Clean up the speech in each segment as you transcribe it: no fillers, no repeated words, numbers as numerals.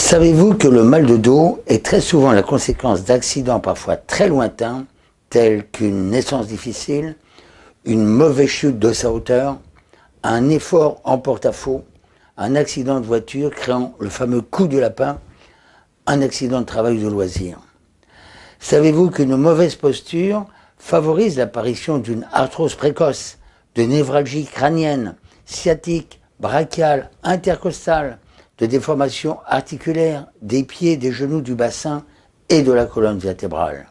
Savez-vous que le mal de dos est très souvent la conséquence d'accidents parfois très lointains, tels qu'une naissance difficile, une mauvaise chute de sa hauteur, un effort en porte-à-faux, un accident de voiture créant le fameux coup du lapin, un accident de travail ou de loisir. Savez-vous qu'une mauvaise posture favorise l'apparition d'une arthrose précoce, de névralgie crânienne, sciatique, brachiale, intercostale, de déformations articulaires des pieds, des genoux, du bassin et de la colonne vertébrale?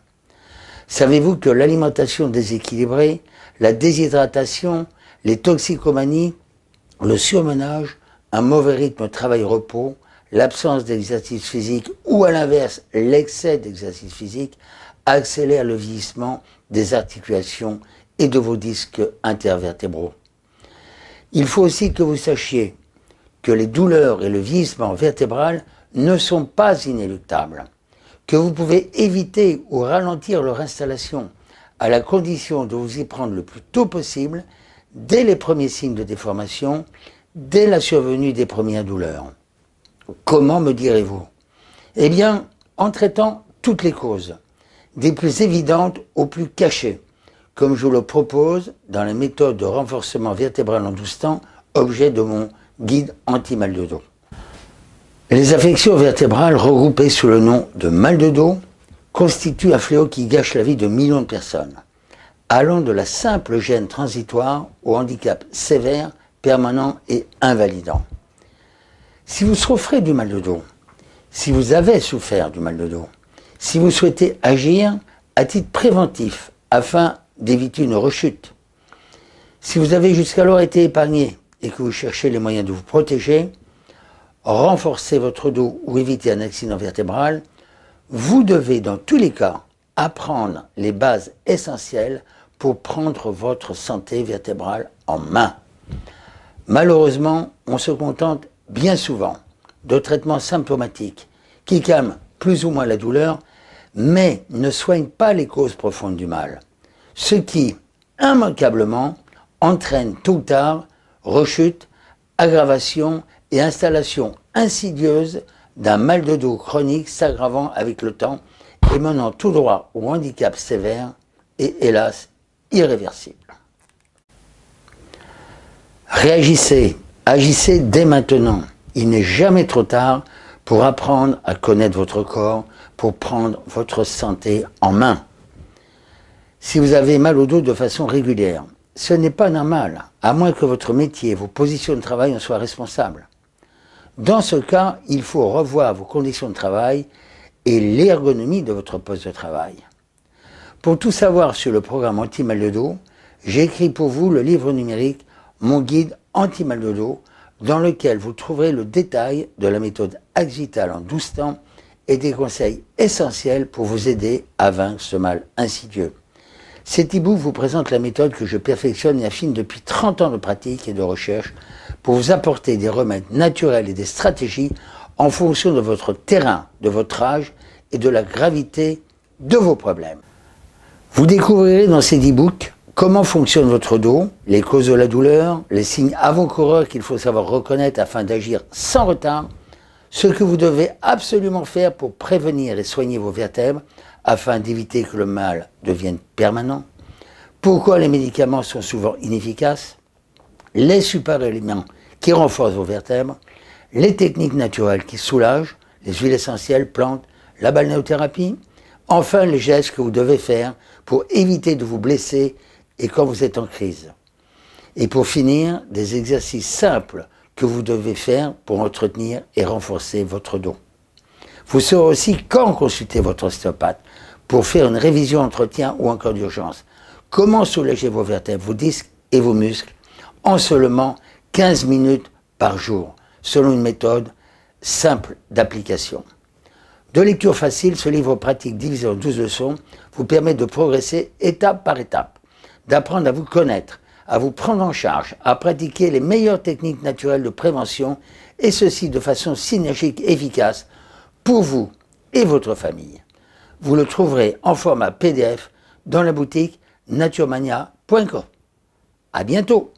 Savez-vous que l'alimentation déséquilibrée, la déshydratation, les toxicomanies, le surmenage, un mauvais rythme travail-repos, l'absence d'exercice physique ou à l'inverse l'excès d'exercice physique accélèrent le vieillissement des articulations et de vos disques intervertébraux? Il faut aussi que vous sachiez que les douleurs et le vieillissement vertébral ne sont pas inéluctables, que vous pouvez éviter ou ralentir leur installation à la condition de vous y prendre le plus tôt possible dès les premiers signes de déformation, dès la survenue des premières douleurs. Comment, me direz-vous? Eh bien, en traitant toutes les causes, des plus évidentes aux plus cachées, comme je vous le propose dans la méthode de renforcement vertébral en 12 temps, objet de mon guide anti-mal de dos. Les affections vertébrales regroupées sous le nom de mal de dos constituent un fléau qui gâche la vie de millions de personnes, allant de la simple gêne transitoire au handicap sévère, permanent et invalidant. Si vous souffrez du mal de dos, si vous avez souffert du mal de dos, si vous souhaitez agir à titre préventif afin d'éviter une rechute, si vous avez jusqu'alors été épargné et que vous cherchez les moyens de vous protéger, renforcer votre dos ou éviter un accident vertébral, vous devez dans tous les cas apprendre les bases essentielles pour prendre votre santé vertébrale en main. Malheureusement, on se contente bien souvent de traitements symptomatiques qui calment plus ou moins la douleur, mais ne soignent pas les causes profondes du mal, ce qui, immanquablement, entraîne tôt ou tard rechute, aggravation et installation insidieuse d'un mal de dos chronique s'aggravant avec le temps et menant tout droit au handicap sévère et hélas irréversible. Réagissez, agissez dès maintenant. Il n'est jamais trop tard pour apprendre à connaître votre corps, pour prendre votre santé en main. Si vous avez mal au dos de façon régulière, ce n'est pas normal, à moins que votre métier, vos positions de travail en soient responsables. Dans ce cas, il faut revoir vos conditions de travail et l'ergonomie de votre poste de travail. Pour tout savoir sur le programme anti-mal de dos, j'ai écrit pour vous le livre numérique « Mon guide anti-mal de dos » dans lequel vous trouverez le détail de la méthode Axital en 12 temps et des conseils essentiels pour vous aider à vaincre ce mal insidieux. Cet e-book vous présente la méthode que je perfectionne et affine depuis 30 ans de pratique et de recherche pour vous apporter des remèdes naturels et des stratégies en fonction de votre terrain, de votre âge et de la gravité de vos problèmes. Vous découvrirez dans cet e-book comment fonctionne votre dos, les causes de la douleur, les signes avant-coureurs qu'il faut savoir reconnaître afin d'agir sans retard, ce que vous devez absolument faire pour prévenir et soigner vos vertèbres afin d'éviter que le mal devienne permanent, pourquoi les médicaments sont souvent inefficaces, les super-aliments qui renforcent vos vertèbres, les techniques naturelles qui soulagent, les huiles essentielles, plantes, la balnéothérapie, enfin les gestes que vous devez faire pour éviter de vous blesser et quand vous êtes en crise. Et pour finir, des exercices simples que vous devez faire pour entretenir et renforcer votre dos. Vous saurez aussi quand consulter votre ostéopathe pour faire une révision entretien ou encore d'urgence. Comment soulager vos vertèbres, vos disques et vos muscles en seulement 15 minutes par jour, selon une méthode simple d'application. De lecture facile, ce livre pratique divisé en 12 leçons vous permet de progresser étape par étape, d'apprendre à vous connaître, à vous prendre en charge, à pratiquer les meilleures techniques naturelles de prévention, et ceci de façon synergique et efficace pour vous et votre famille. Vous le trouverez en format PDF dans la boutique naturemania.com. À bientôt!